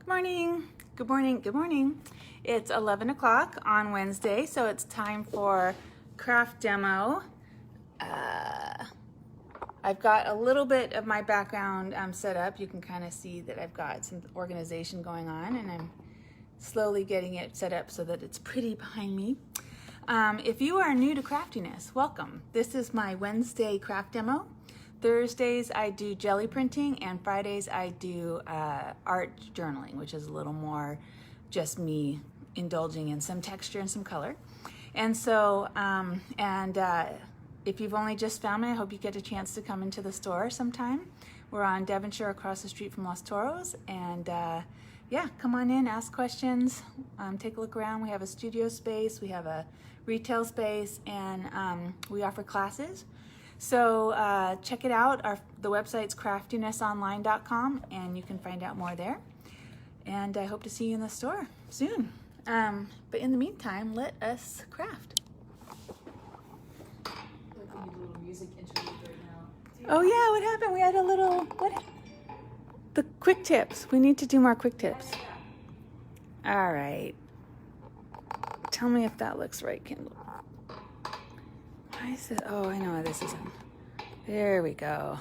Morning. Good morning. Good morning. It's 11 o'clock on Wednesday, so it's time for craft demo. I've got a little bit of my background set up. You can kind of see that I've got some organization going on, and I'm slowly getting it set up so that it's pretty behind me. If you are new to craftiness, welcome. This is my Wednesday craft demo. Thursdays I do jelly printing, and Fridays I do art journaling, which is a little more just me indulging in some texture and some color. And so, if you've only just found me, I hope you get a chance to come into the store sometime. We're on Devonshire across the street from Los Toros, and yeah, come on in, ask questions, take a look around. We have a studio space, we have a retail space, and we offer classes. So check it out. The website's craftinessonline.com, and you can find out more there. And I hope to see you in the store soon. But in the meantime, let us craft. Oh yeah, what happened? We had a little, the quick tips. We need to do more quick tips. All right. Tell me if that looks right, Kindle. Why is it? Oh, I know why this isn't. There we go.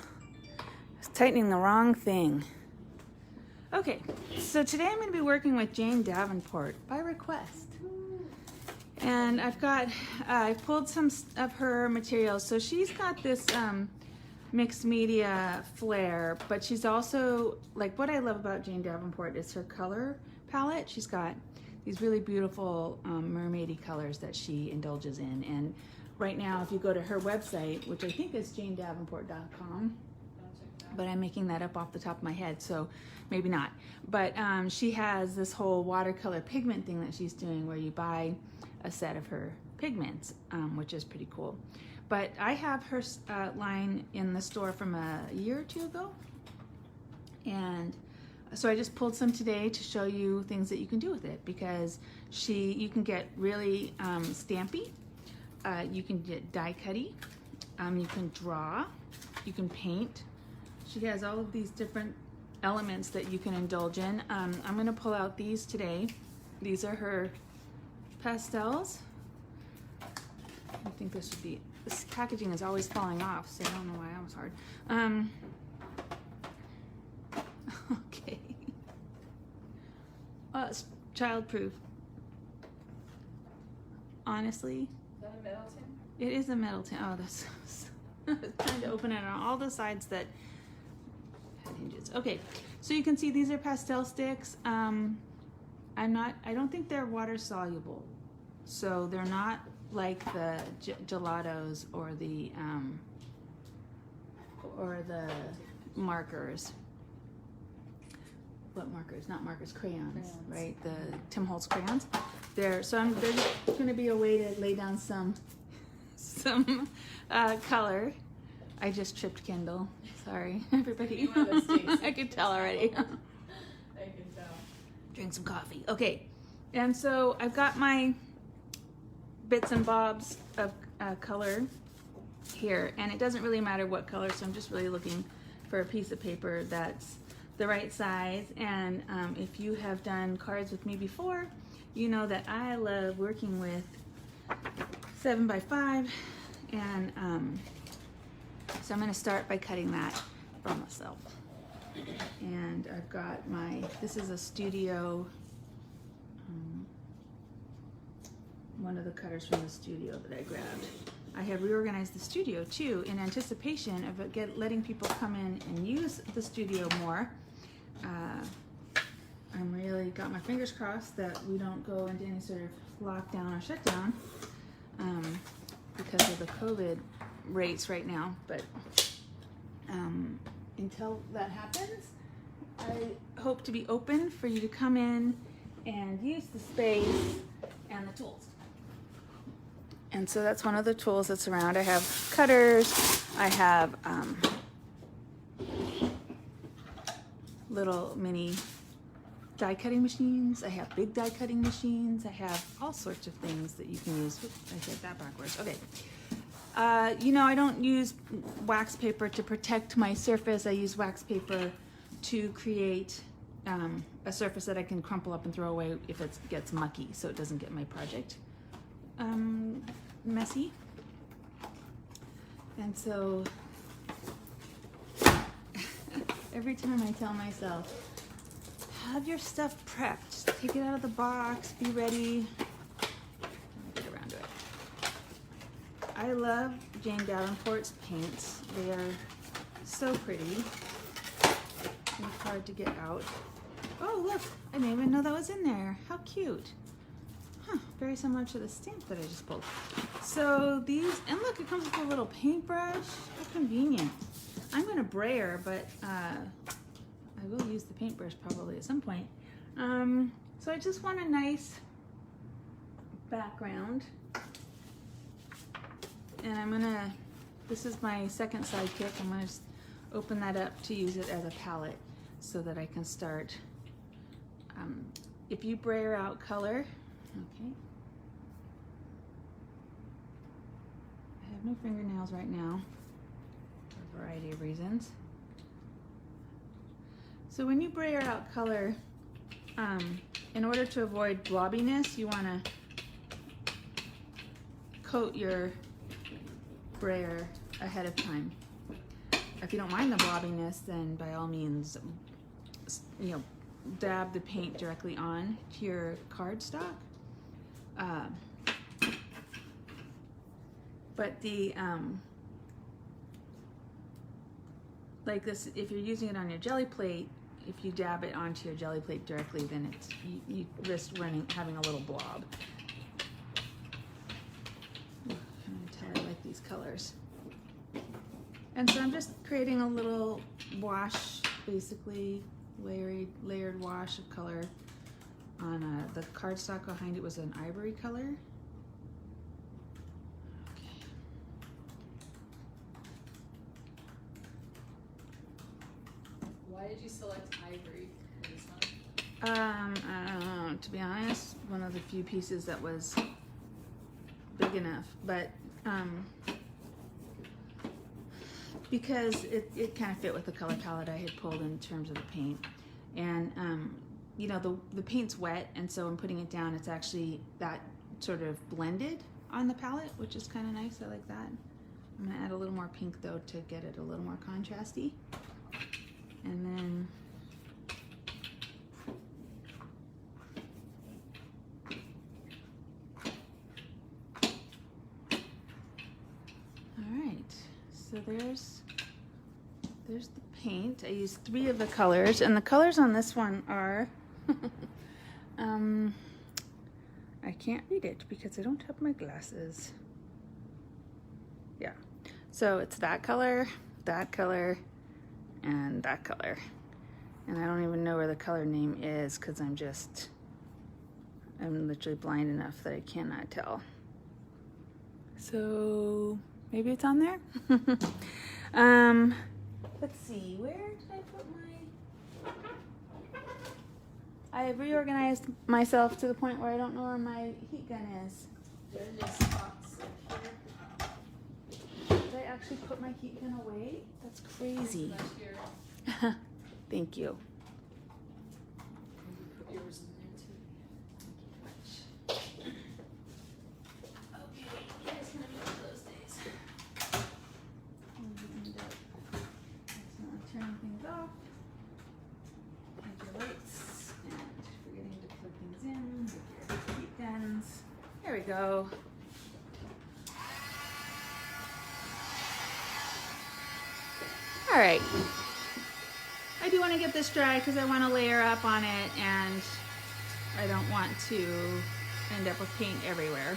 I was tightening the wrong thing. Okay, so today I'm going to be working with Jane Davenport by request. And I pulled some of her materials. So she's got this mixed media flair, but she's also, like, what I love about Jane Davenport is her color palette. She's got these really beautiful mermaidy colors that she indulges in. And right now, if you go to her website, which I think is janedavenport.com, but I'm making that up off the top of my head, so maybe not. But she has this whole watercolor pigment thing that she's doing where you buy a set of her pigments, which is pretty cool. But I have her line in the store from a year or two ago. And so I just pulled some today to show you things that you can do with it, because you can get really stampy. You can get die cutty, you can draw, you can paint. She has all of these different elements that you can indulge in. I'm gonna pull out these today. These are her pastels. I think this packaging is always falling off, so I don't know why that was hard. Okay. Oh, it's child-proof. Honestly. A metal tin? It is a metal tin. Oh, that's trying to open it on all the sides that had hinges. Okay, so you can see these are pastel sticks. I don't think they're water soluble, so they're not like the gelatos or the markers. What markers? Not markers, crayons. Right? The Tim Holtz crayons. They're just going to be a way to lay down some color. I just tripped Kindle. Sorry, everybody. I could tell already. I can tell. Drink some coffee. Okay, and so I've got my bits and bobs of color here, and it doesn't really matter what color, so I'm just really looking for a piece of paper that's the right size. And if you have done cards with me before, you know that I love working with 7x5, and so I'm going to start by cutting that for myself. And I've got this is a studio, one of the cutters from the studio that I grabbed. I have reorganized the studio too in anticipation of letting people come in and use the studio more. I'm really got my fingers crossed that we don't go into any sort of lockdown or shutdown because of the COVID rates right now. But until that happens, I hope to be open for you to come in and use the space and the tools. And so that's one of the tools that's around. I have cutters, I have little mini die cutting machines, I have big die cutting machines, I have all sorts of things that you can use. I said that backwards. Okay. I don't use wax paper to protect my surface. I use wax paper to create a surface that I can crumple up and throw away if it gets mucky, so it doesn't get my project messy. And so every time I tell myself, have your stuff prepped, take it out of the box, be ready. Let me get around to it. I love Jane Davenport's paints. They are so pretty. It's hard to get out. Oh, look, I didn't even know that was in there. How cute. Huh, very similar to the stamp that I just pulled. So these, and look, it comes with a little paintbrush. How convenient. I'm going to brayer, but I will use the paintbrush probably at some point. So I just want a nice background. And I'm going to, this is my second sidekick. I'm going to just open that up to use it as a palette so that I can start. If you brayer out color, okay. I have no fingernails right now for a variety of reasons. So when you brayer out color, in order to avoid blobbiness, you want to coat your brayer ahead of time. If you don't mind the blobbiness, then by all means, you know, dab the paint directly on to your cardstock. But the like this, if you're using it on your jelly plate, if you dab it onto your jelly plate directly, then it's you risk having a little blob. I can tell I like these colors. And so I'm just creating a little wash, basically layered wash of color on the cardstock behind it was an ivory color. Okay. Why did you select ivory for this one? I don't know, to be honest, one of the few pieces that was big enough, but because it kind of fit with the color palette I had pulled in terms of the paint. And you know, the paint's wet, and so in putting it down, it's actually that sort of blended on the palette, which is kind of nice. I like that. I'm gonna add a little more pink though to get it a little more contrasty. And then so there's the paint. I used 3 of the colors, and the colors on this one are I can't read it because I don't have my glasses. Yeah, so it's that color, and that color, and I don't even know where the color name is because I'm literally blind enough that I cannot tell. So maybe it's on there. Let's see, where did I put my... I have reorganized myself to the point where I don't know where my heat gun is. There's just spots up here. Did I actually put my heat gun away? That's crazy. Left here. Thank you. Maybe put yours in there too. Okay, it's gonna be one of those days. Turning things off, and your lights, and forgetting to plug things in with your heat guns. There we go. All right. I do want to get this dry because I want to layer up on it, and I don't want to end up with paint everywhere.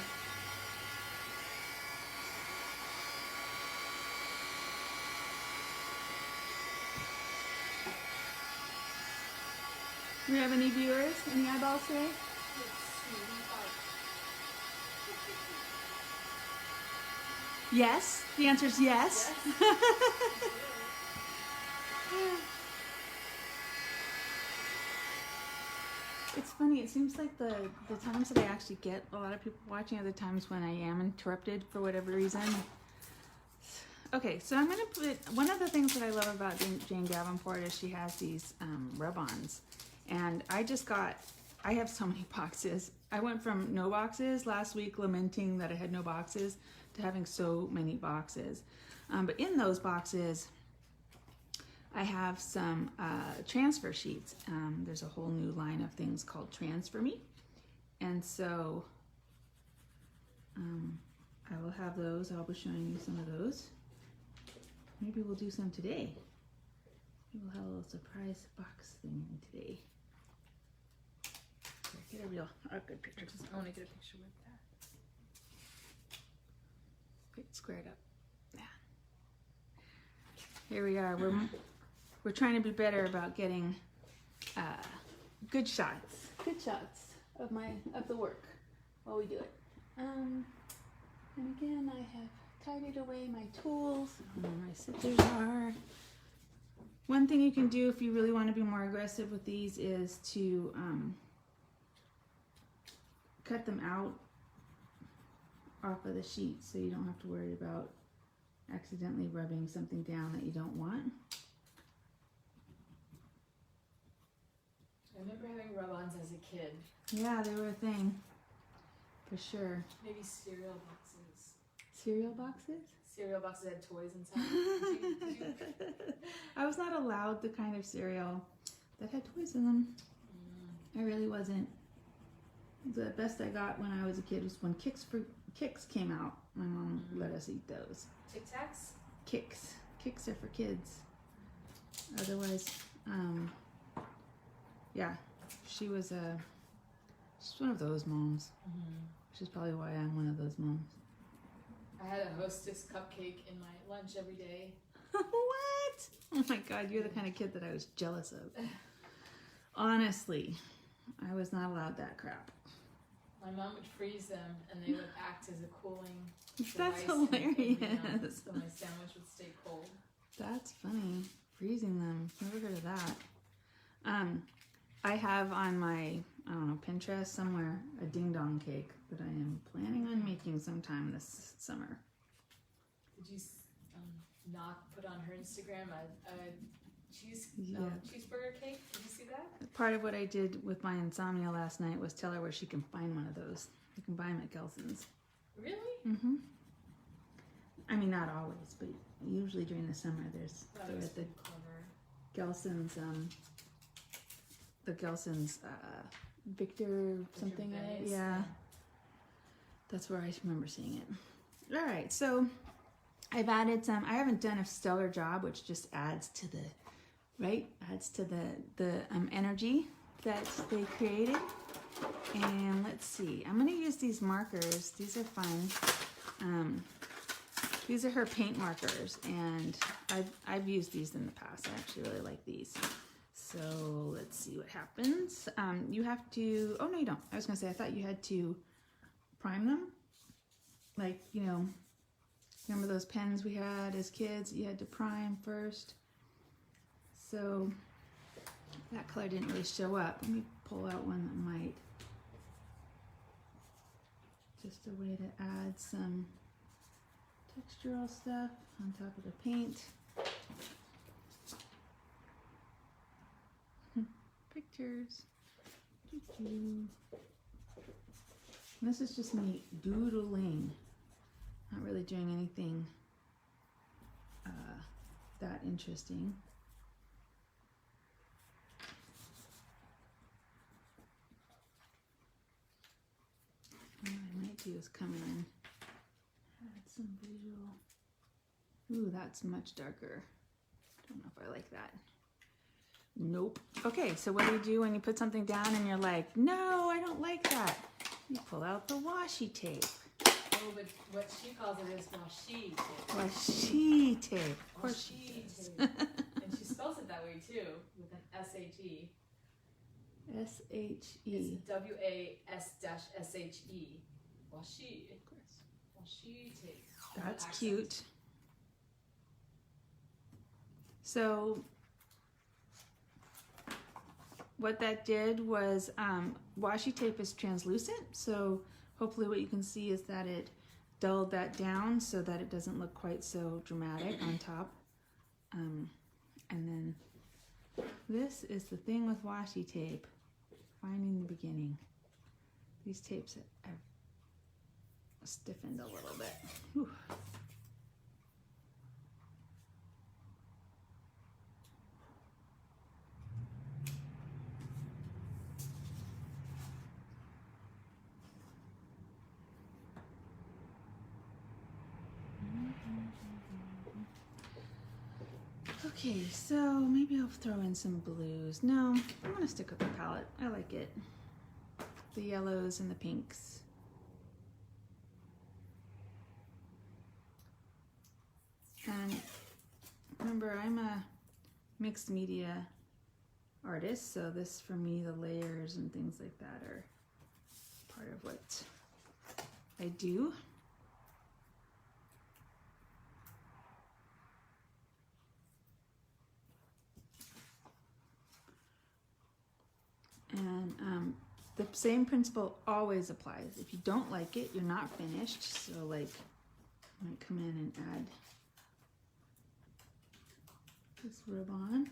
Do we have any viewers? Any eyeballs today? Yes. The answer is yes. It's funny. It seems like the times that I actually get a lot of people watching are the times when I am interrupted for whatever reason. Okay, so I'm going to put... One of the things that I love about Jane Davenport is she has these rub-ons. And I have so many boxes. I went from no boxes last week, lamenting that I had no boxes, to having so many boxes. But in those boxes, I have some transfer sheets. There's a whole new line of things called Transfer Me. And so I will have those. I'll be showing you some of those. Maybe we'll do some today. Maybe we'll have a little surprise box thing today. Here, get a good picture. I want to get a picture with that. Get squared up. Yeah. Here we are. We're trying to be better about getting good shots. Good shots of the work while we do it. And again, I have tidied away my tools. Where my scissors are. One thing you can do if you really want to be more aggressive with these is to cut them out off of the sheet so you don't have to worry about accidentally rubbing something down that you don't want. I remember having rub-ons as a kid. Yeah, they were a thing. For sure. Maybe cereal boxes. Cereal boxes? Cereal boxes had toys inside. I was not allowed the kind of cereal that had toys in them. I really wasn't. The best I got when I was a kid was when Kicks came out. My mom let us eat those. Tic Tacs? Kicks. Kicks are for kids. Otherwise, yeah, she's one of those moms. Which is probably why I'm one of those moms. I had a Hostess cupcake in my lunch every day. What? Oh my God, you're the kind of kid that I was jealous of. Honestly, I was not allowed that crap. My mom would freeze them and they would act as a cooling That's device hilarious. so my sandwich would stay cold. That's funny. Freezing them. Never heard of that. I have on my, I don't know, Pinterest somewhere a ding dong cake that I am planning on making sometime this summer. Did you not put on her Instagram a cheeseburger cake? Did you see that? Part of what I did with my insomnia last night was tell her where she can find one of those. You can buy them at Gelson's. Really? Mm-hmm. I mean, not always, but usually during the summer they're at the Gelson's, the Gelson's Victor something. Yeah. That's where I remember seeing it. All right, so I've added some. I haven't done a stellar job, which just adds to the energy that they created. And let's see. I'm gonna use these markers. These are fun. These are her paint markers, and I've used these in the past. I actually really like these. So let's see what happens. You have to. Oh no, you don't. I was gonna say I thought you had to prime them. Like, you know, remember those pens we had as kids? You had to prime first. So that color didn't really show up. Let me pull out one that might. Just a way to add some textural stuff on top of the paint. Pictures. And this is just me doodling. Not really doing anything that interesting. What I might do is come in, add some visual. Ooh, that's much darker. Don't know if I like that. Nope. Okay, so what do you do when you put something down and you're like, no, I don't like that? You pull out the washi tape. Oh, but what she calls it is washi tape. Washi tape. Of course Washi tape. And she spells it that way too, with an S-H-E. S-H-E. It's W-A-S-S-H-E. Washi. Of course. Washi tape. That's cute. So what that did was washi tape is translucent, so hopefully what you can see is that it dulled that down so that it doesn't look quite so dramatic on top. And then This is the thing with washi tape. Finding the beginning. These tapes have stiffened a little bit. Whew. Okay, so maybe I'll throw in some blues. No, I'm gonna stick with the palette. I like it. The yellows and the pinks. And remember, I'm a mixed media artist, so this for me, the layers and things like that are part of what I do. And the same principle always applies. If you don't like it, you're not finished. So like, I might come in and add this ribbon.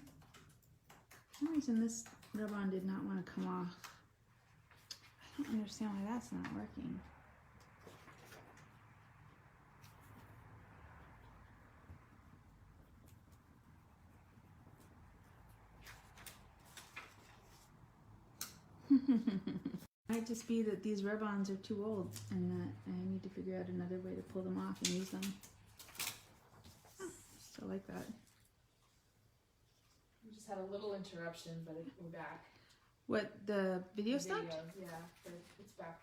For some reason this ribbon did not want to come off. I don't understand why that's not working. Might just be that these ribbons are too old and that I need to figure out another way to pull them off and use them. Oh, still like that. We just had a little interruption, but we're back. What, the video stopped? Yeah, but it's back.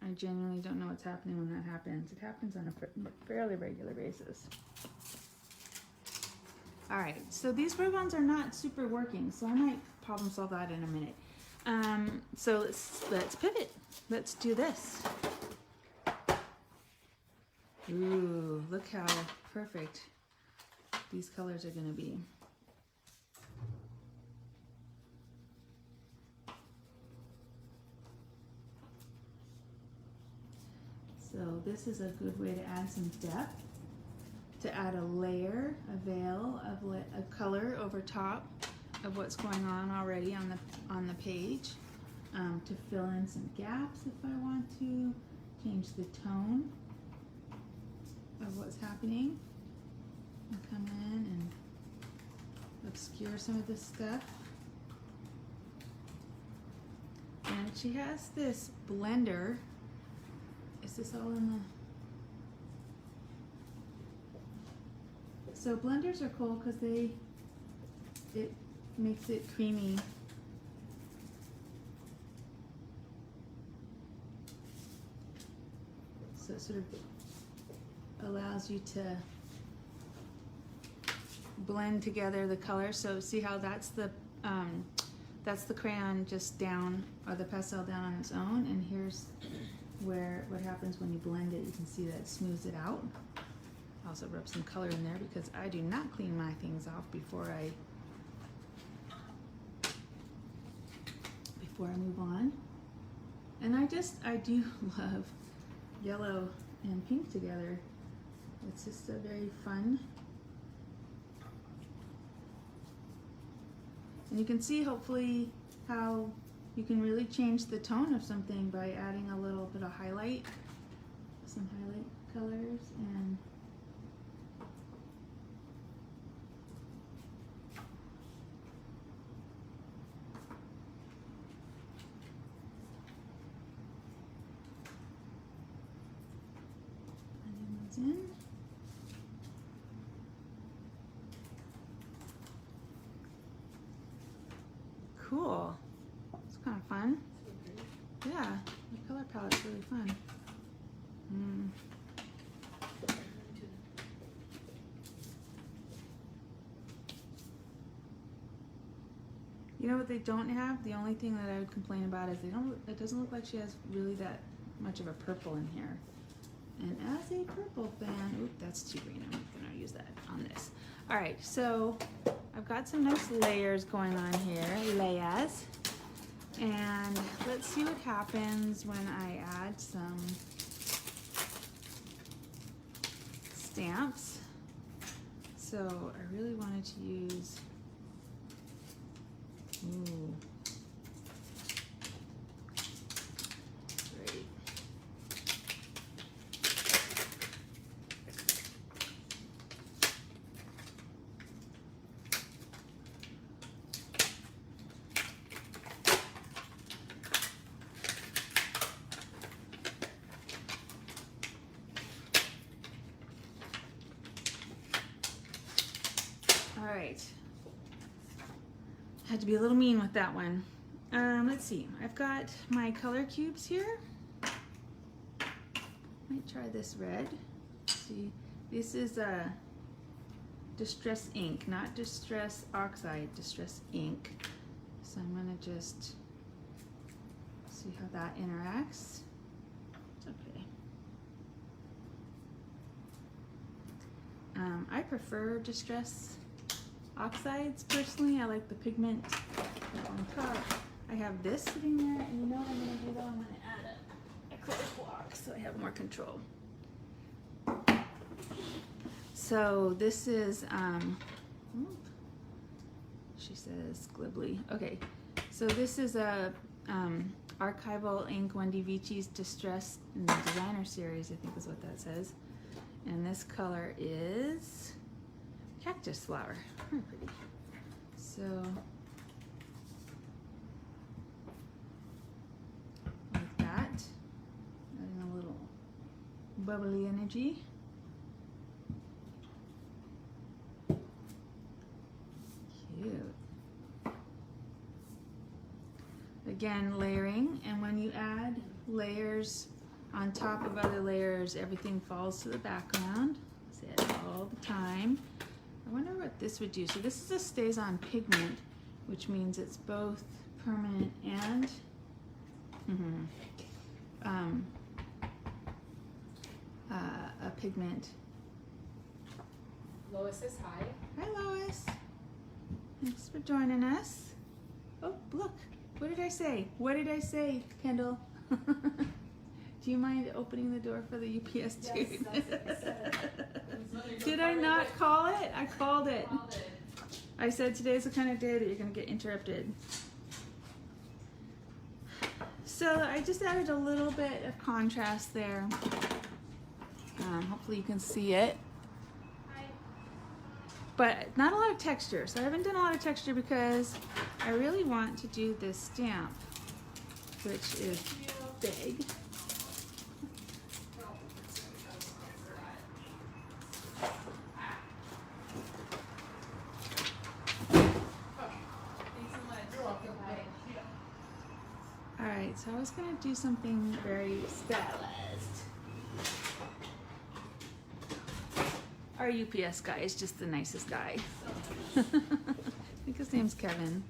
I genuinely don't know what's happening when that happens. It happens on a fairly regular basis. All right, so these ribbons are not super working, so I might problem solve that in a minute. So let's pivot. Let's do this. Ooh, look how perfect these colors are gonna be. So this is a good way to add some depth, to add a layer, a veil of a color over top of what's going on already on the page, to fill in some gaps if I want to, change the tone of what's happening, and come in and obscure some of this stuff. And she has this blender. Is this all in the... So blenders are cool because it makes it creamy. So it sort of allows you to blend together the colors. So see how that's the crayon just down, or the pastel down on its own, and here's where what happens when you blend it. You can see that it smooths it out. I also rub some color in there because I do not clean my things off before I move on. And I do love yellow and pink together. It's just a very fun. And you can see hopefully how you can really change the tone of something by adding a little bit of highlight, some highlight colors, and blending those in. Cool. It's kind of fun. Yeah, the color palette's really fun. You know what they don't have? The only thing that I would complain about is it doesn't look like she has really that much of a purple in here. And as a purple fan, oop, that's too green. I'm not gonna use that on this. All right, so I've got some nice layers going on here, layers. And let's see what happens when I add some stamps. So I really wanted to use, ooh, great. All right, had to be a little mean with that one. Let's see, I've got my color cubes here. Might try this red. See, this is a distress ink, not distress oxide, distress ink. So I'm gonna just see how that interacts. It's okay. I prefer distress oxides personally. I like the pigment on top. I have this sitting there, and you know what I'm going to do though? I'm going to add a acrylic block so I have more control. So this is, she says glibly. Okay, so this is a archival ink, Wendy Vici's Distress in the Designer Series, I think is what that says. And this color is cactus flower. Very pretty. So like that, adding a little bubbly energy. Cute. Again, layering, and when you add layers on top of other layers, everything falls to the background. I say it all the time. I wonder what this would do. So this is a stays on pigment, which means it's both permanent and a pigment. Lois says hi. Hi Lois. Thanks for joining us. Oh, look. What did I say? What did I say, Kendall? Do you mind opening the door for the UPS dude? Yes, that's what I said. Did I not call it? I called it. I said today's the kind of day that you're going to get interrupted. So I just added a little bit of contrast there. Hopefully you can see it. But not a lot of texture. So I haven't done a lot of texture because I really want to do this stamp, which is big. Alright, so I was going to do something very stylized. Our UPS guy is just the nicest guy. I think his name's Kevin.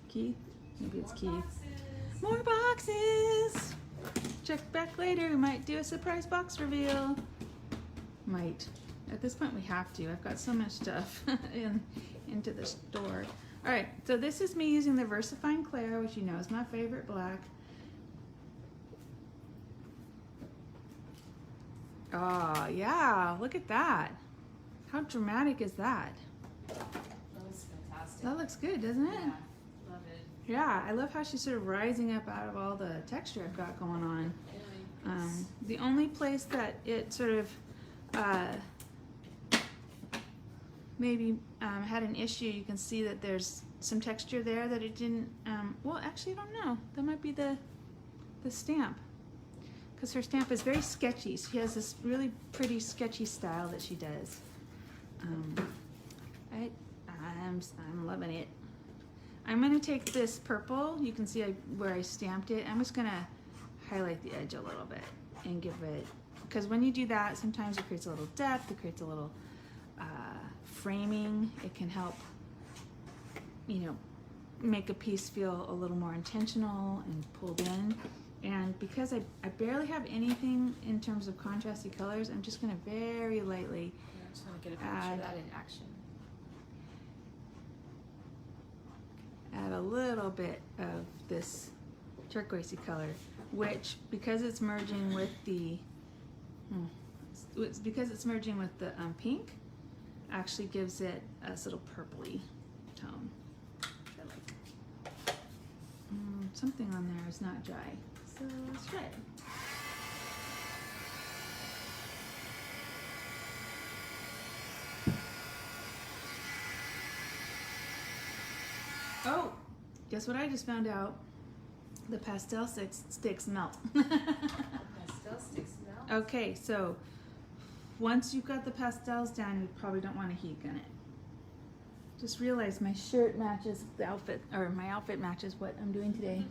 Keith? Maybe it's Keith. More boxes! Check back later. We might do a surprise box reveal. Might. At this point we have to. I've got so much stuff into the store. Alright, so this is me using the VersaFine Clair, which you know is my favorite black. Oh, yeah, look at that. How dramatic is that? That looks fantastic. That looks good, doesn't it? Yeah, love it. Yeah, I love how she's sort of rising up out of all the texture I've got going on. The only place that it sort of maybe had an issue, you can see that there's some texture there that it didn't, well, actually, I don't know. That might be the stamp. Because her stamp is very sketchy. She has this really pretty sketchy style that she does. I'm loving it. I'm going to take this purple. You can see where I stamped it. I'm just going to highlight the edge a little bit and give it, because when you do that, sometimes it creates a little depth. It creates a little framing. It can help, you know, make a piece feel a little more intentional and pulled in. And because I barely have anything in terms of contrasty colors, I'm just gonna very lightly I just want to get a picture of that in action. add a little bit of this turquoisey color, which because it's merging with the pink, actually gives it a little purpley tone. I like. Something on there is not dry, so let's try it. Oh, guess what I just found out? The pastel sticks melt. Pastel sticks now. Okay, so once you've got the pastels down, you probably don't want a heat gun it. Just realized my shirt matches the outfit, or my outfit matches what I'm doing today.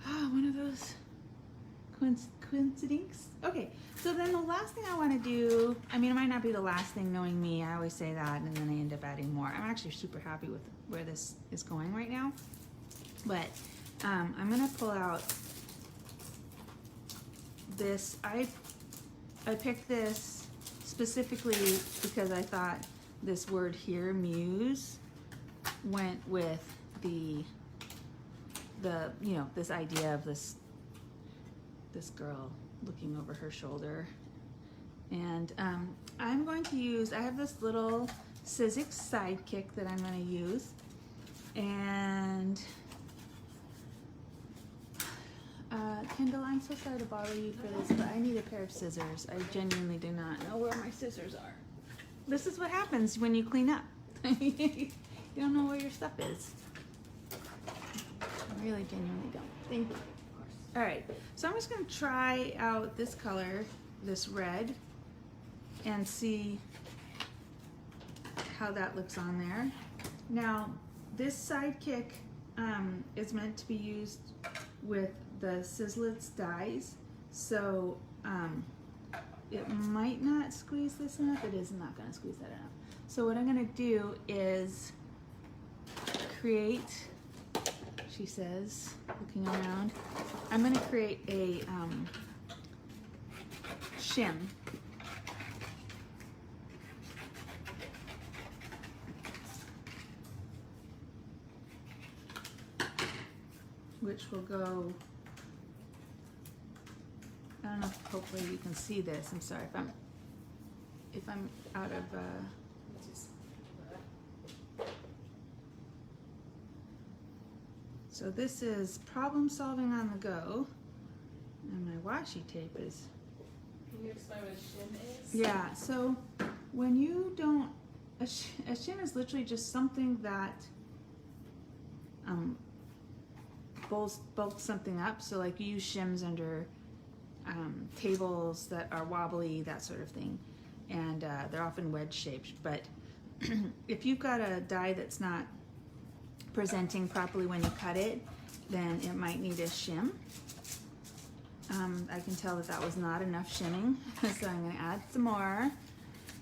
One of those coincidences. Okay, so then the last thing I want to do, I mean, it might not be the last thing knowing me, I always say that, and then I end up adding more. I'm actually super happy with where this is going right now. But I'm gonna pull out this. I picked this specifically because I thought this word here, muse, went with the this idea of this girl looking over her shoulder. And I'm going to use, I have this little Sizzix sidekick that I'm going to use, and Kendall, I'm so sorry to bother you for this, but I need a pair of scissors. I genuinely do not know where my scissors are. This is what happens when you clean up. You don't know where your stuff is. I really genuinely don't. Thank you. All right, so I'm just going to try out this color, this red, and see how that looks on there. Now, this sidekick is meant to be used with the Sizzlitz dies, so it might not squeeze this enough. It is not going to squeeze that enough. So what I'm going to do is create, she says, looking around, I'm going to create a shim. Which will go, I don't know if hopefully you can see this. I'm sorry if I'm out of so this is problem solving on the go, and my washi tape is. Can you explain what a shim is? Yeah, so when you don't, a shim is literally just something that bulk something up. So like you use shims under tables that are wobbly, that sort of thing, and they're often wedge shaped. But if you've got a die that's not presenting properly when you cut it, then it might need a shim. I can tell that was not enough shimming, so I'm going to add some more.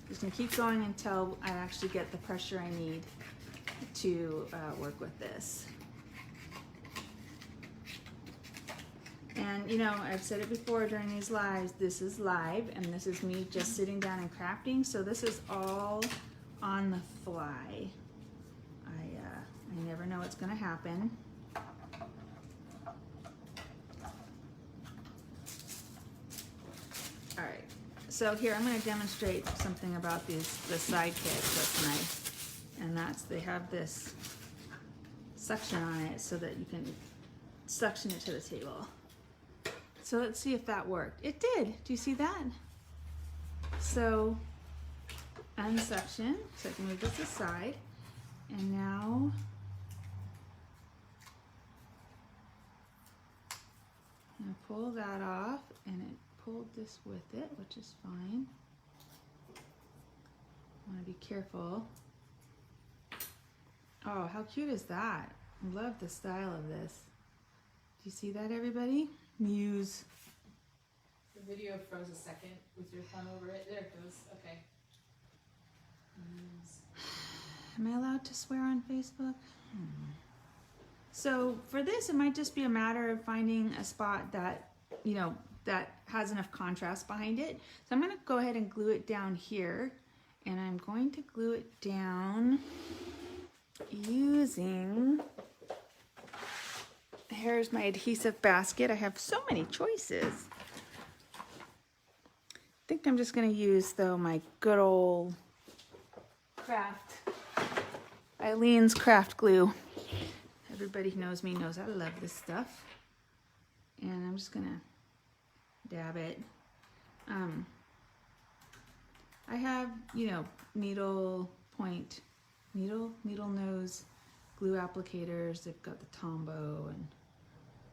Just going to keep going until I actually get the pressure I need to work with this. And you know, I've said it before during these lives, this is live, and this is me just sitting down and crafting, so this is all on the fly. I never know what's going to happen. All right, so here I'm going to demonstrate something about the sidekicks that's nice, and that's they have this suction on it so that you can suction it to the table. So let's see if that worked. It did. Do you see that? So unsuction, so I can move this aside, and now I'm going to pull that off, and it pulled this with it, which is fine. I want to be careful. Oh, how cute is that? I love the style of this. Do you see that, everybody? Muse. The video froze a second with your thumb over it. There it goes. Okay. Am I allowed to swear on Facebook? So for this, it might just be a matter of finding a spot that, you know, that has enough contrast behind it. So I'm gonna go ahead and glue it down here, and I'm going to glue it down using, here's my adhesive basket. I have so many choices. I think I'm just gonna use though my good old Eileen's craft glue. Everybody who knows me knows I love this stuff. And I'm just gonna dab it. I have, you know, needle nose glue applicators. They've got the Tombow and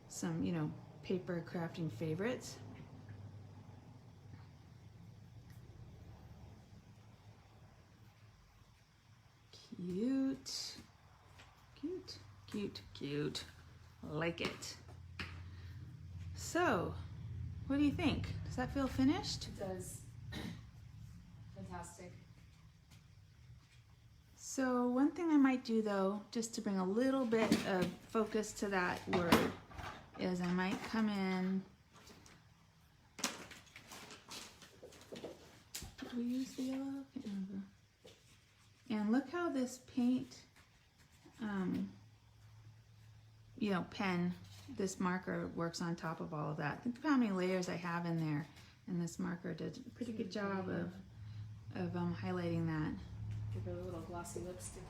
some, you know, paper crafting favorites. Cute, cute, cute, cute. Like it. So, what do you think? Does that feel finished? It does. Fantastic. So one thing I might do though, just to bring a little bit of focus to that word, is I might come in. Did we use the yellow? I can't remember. And look how this paint, you know, pen, this marker works on top of all of that. Think of how many layers I have in there, and this marker did a pretty good job of highlighting that. Give her a little glossy lipstick.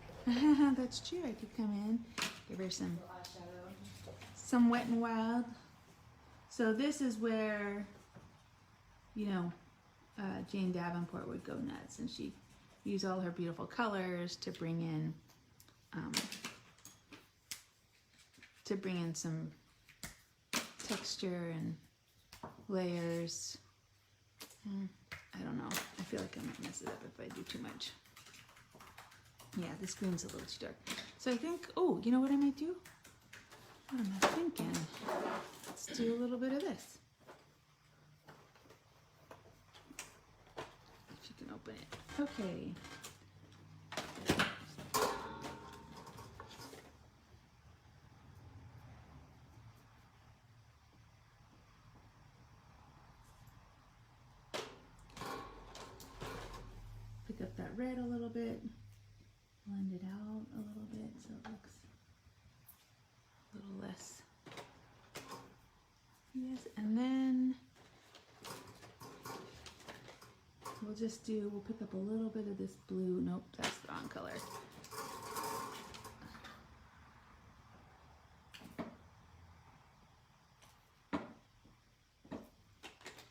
That's true. I could come in, give her some Eyeshadow. some Wet n Wild. So this is where, you know, Jane Davenport would go nuts, and she use all her beautiful colors to bring in some texture and layers. I don't know. I feel like I might mess it up if I do too much. Yeah, this green's a little too dark. So I think, oh, you know what I might do? What am I thinking? Let's do a little bit of this. If you can open it. Okay. Pick up that red a little bit, blend it out a little bit so it looks a little less. Yes, and then we'll pick up a little bit of this blue. Nope, that's the wrong color.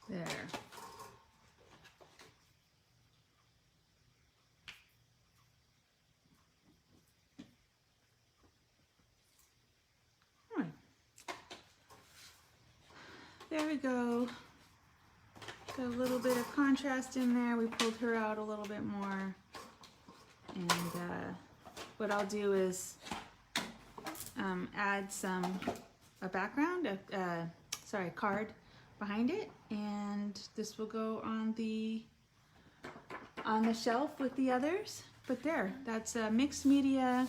There. All right. There we go. Got a little bit of contrast in there. We pulled her out a little bit more. And what I'll do is add a background, a card behind it, and this will go on the shelf with the others. But there, that's a mixed media.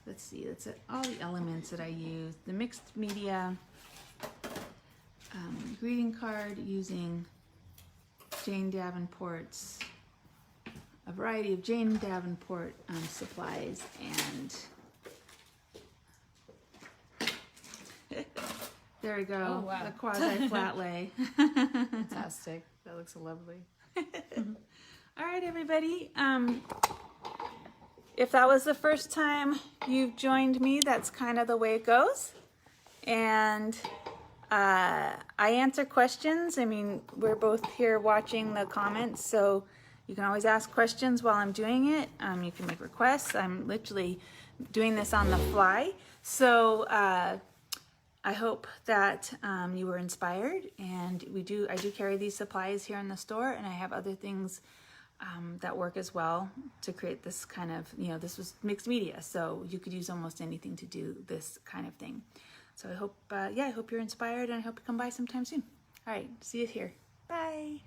Let's see, that's all the elements that I use. The mixed media greeting card using Jane Davenport's, a variety of Jane Davenport supplies, and there we go. Oh, wow. The quasi flat lay. Fantastic. That looks lovely. All right, everybody. If that was the first time you've joined me, that's kind of the way it goes. And I answer questions. I mean, we're both here watching the comments, so you can always ask questions while I'm doing it. You can make requests. I'm literally doing this on the fly. So I hope that you were inspired, and I do carry these supplies here in the store, and I have other things that work as well to create this kind of, this was mixed media, so you could use almost anything to do this kind of thing. So I hope, I hope you're inspired, and I hope you come by sometime soon. All right, see you here. Bye.